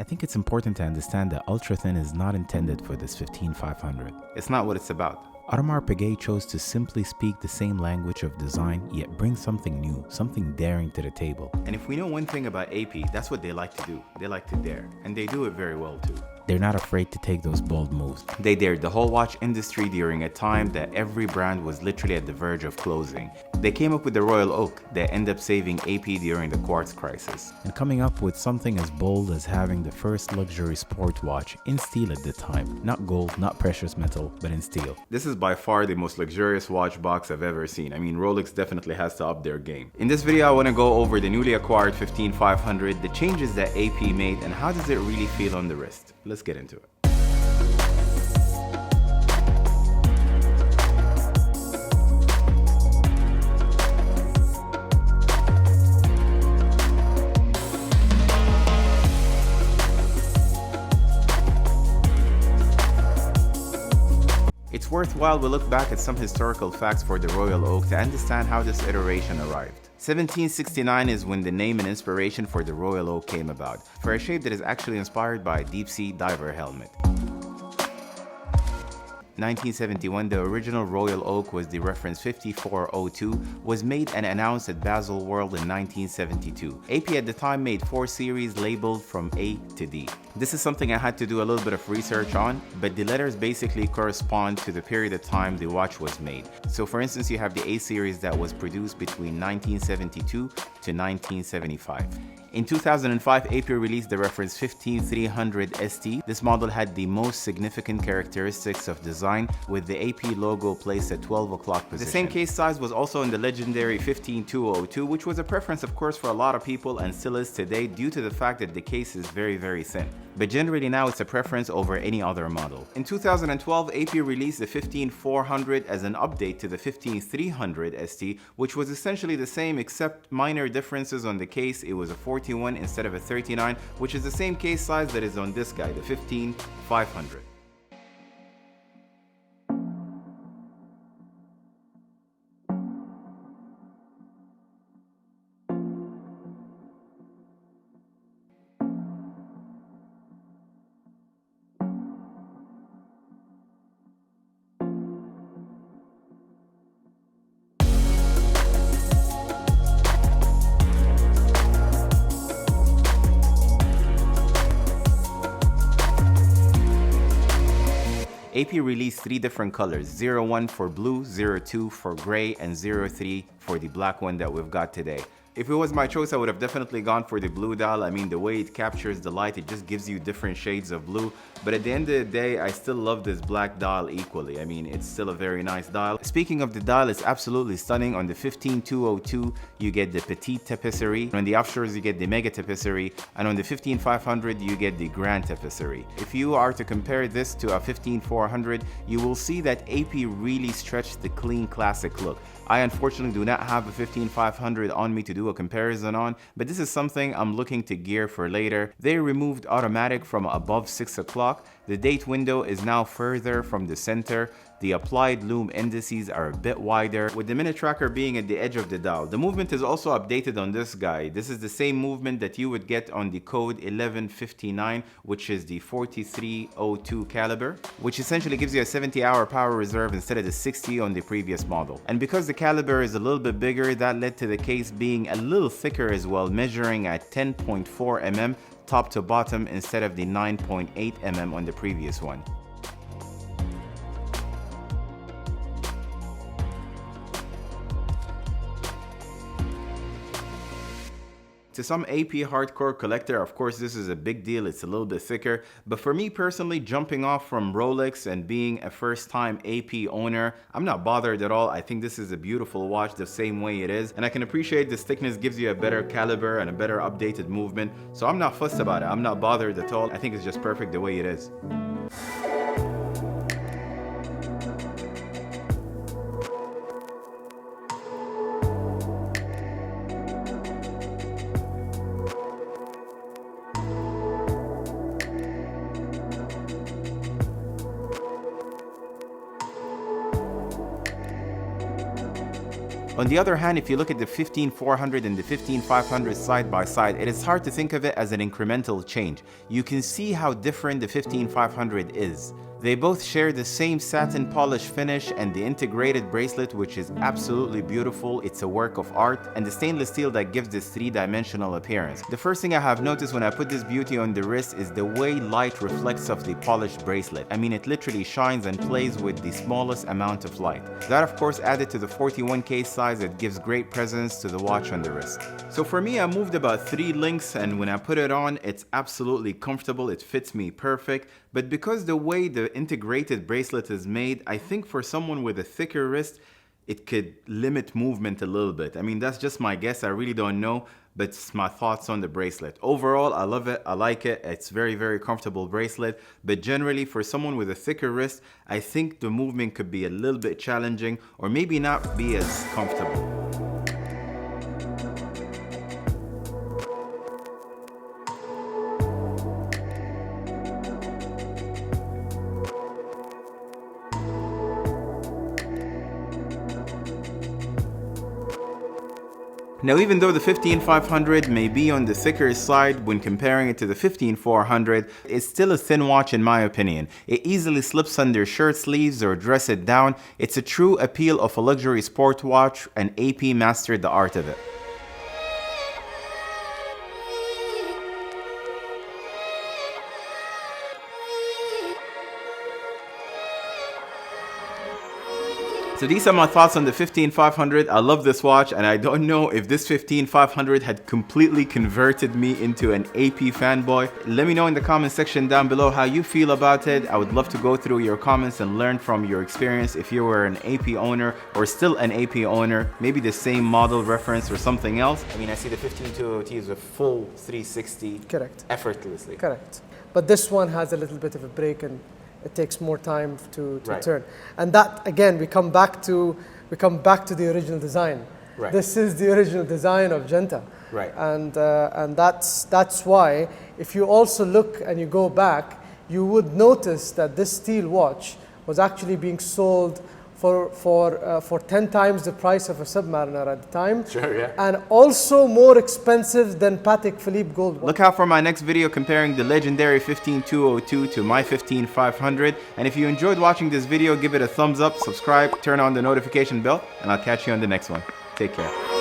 I think it's important to understand that ultra thin is not intended for this 15500. It's not what it's about. Audemars Piguet chose to simply speak the same language of design, yet bring something new, something daring to the table. And if we know one thing about AP, that's what they like to do. They like to dare, and they do it very well too. They're not afraid to take those bold moves. They dared the whole watch industry during a time that every brand was literally at the verge of closing. They came up with the Royal Oak that ended up saving AP during the quartz crisis. And coming up with something as bold as having the first luxury sport watch in steel at the time. Not gold, not precious metal, but in steel. This is by far the most luxurious watch box I've ever seen. I mean, Rolex definitely has to up their game. In this video, I want to go over the newly acquired 15500, the changes that AP made, and how does it really feel on the wrist. Let's get into it. It's worthwhile we look back at some historical facts for the Royal Oak to understand how this iteration arrived. 1769 is when the name and inspiration for the Royal Oak came about, for a shape that is actually inspired by a deep-sea diver helmet. 1971, the original Royal Oak was the reference 5402, was made and announced at Basel World in 1972. AP at the time made 4 series labeled from A to D. This is something I had to do a little bit of research on, but the letters basically correspond to the period of time the watch was made. So for instance, you have the A series that was produced between 1972 to 1975. In 2005, AP released the reference 15300 ST. This model had the most significant characteristics of design, with the AP logo placed at 12 o'clock position. The same case size was also in the legendary 15202, which was a preference of course for a lot of people and still is today due to the fact that the case is very thin. But generally now it's a preference over any other model. In 2012, AP released the 15400 as an update to the 15300 ST, which was essentially the same except minor differences on the case. It was a 41 instead of a 39, which is the same case size that is on this guy, the 15500. AP released 3 different colors, 01 for blue, 02 for gray, and 03 for the black one that we've got today. If it was my choice, I would have definitely gone for the blue dial. I mean, the way it captures the light, it just gives you different shades of blue. But at the end of the day, I still love this black dial equally. I mean, it's still a very nice dial. Speaking of the dial, it's absolutely stunning. On the 15202, you get the petite tapisserie. On the Offshores, you get the mega tapisserie. And on the 15500, you get the grand tapisserie. If you are to compare this to a 15400, you will see that AP really stretched the clean classic look. I unfortunately do not have a 15500 on me to do a comparison on, but this is something I'm looking to gear for later. They removed automatic from above 6 o'clock. The date window is now further from the center. The applied lume indices are a bit wider, with the minute tracker being at the edge of the dial. The movement is also updated on this guy. This is the same movement that you would get on the code 1159, which is the 4302 caliber, which essentially gives you a 70-hour power reserve instead of the 60 on the previous model. And because the caliber is a little bit bigger, that led to the case being a little thicker as well, measuring at 10.4 mm top to bottom instead of the 9.8 mm on the previous one. To some AP hardcore collector, of course, this is a big deal. It's a little bit thicker. But for me personally, jumping off from Rolex and being a first-time AP owner, I'm not bothered at all. I think this is a beautiful watch the same way it is. And I can appreciate this thickness gives you a better caliber and a better updated movement. So I'm not fussed about it. I'm not bothered at all. I think it's just perfect the way it is. On the other hand, if you look at the 15400 and the 15500 side by side, it is hard to think of it as an incremental change. You can see how different the 15500 is. They both share the same satin polish finish and the integrated bracelet, which is absolutely beautiful. It's a work of art, and the stainless steel that gives this three-dimensional appearance. The first thing I have noticed when I put this beauty on the wrist is the way light reflects off the polished bracelet. I mean, it literally shines and plays with the smallest amount of light. That of course added to the 41K size, it gives great presence to the watch on the wrist. So for me, I moved about 3 links, and when I put it on, it's absolutely comfortable. It fits me perfect. But because the way the integrated bracelet is made, I think for someone with a thicker wrist, it could limit movement a little bit. I mean, that's just my guess. I really don't know, but it's my thoughts on the bracelet. Overall, I love it. I like it. It's very, very comfortable bracelet. But generally, for someone with a thicker wrist, I think the movement could be a little bit challenging or maybe not be as comfortable. Now, even though the 15500 may be on the thicker side when comparing it to the 15400, it's still a thin watch in my opinion. It easily slips under shirt sleeves or dress it down. It's a true appeal of a luxury sport watch, and AP mastered the art of it. So these are my thoughts on the 15500. I love this watch, and I don't know if this 15500 had completely converted me into an AP fanboy. Let me know in the comment section down below how you feel about it. I would love to go through your comments and learn from your experience if you were an AP owner or still an AP owner, maybe the same model reference or something else. I mean, I see the 15202 is a full 360. Correct. Effortlessly. Correct. But this one has a little bit of a break, and it takes more time to turn. And that, again, we come back to the original design. Right. This is the original design of Genta. Right. And that's why, if you also look and you go back, you would notice that this steel watch was actually being sold for 10 times the price of a Submariner at the time. Sure, yeah. And also more expensive than Patek Philippe gold watch. Look out for my next video comparing the legendary 15202 to my 15500. And if you enjoyed watching this video, give it a thumbs up, subscribe, turn on the notification bell, and I'll catch you on the next one. Take care.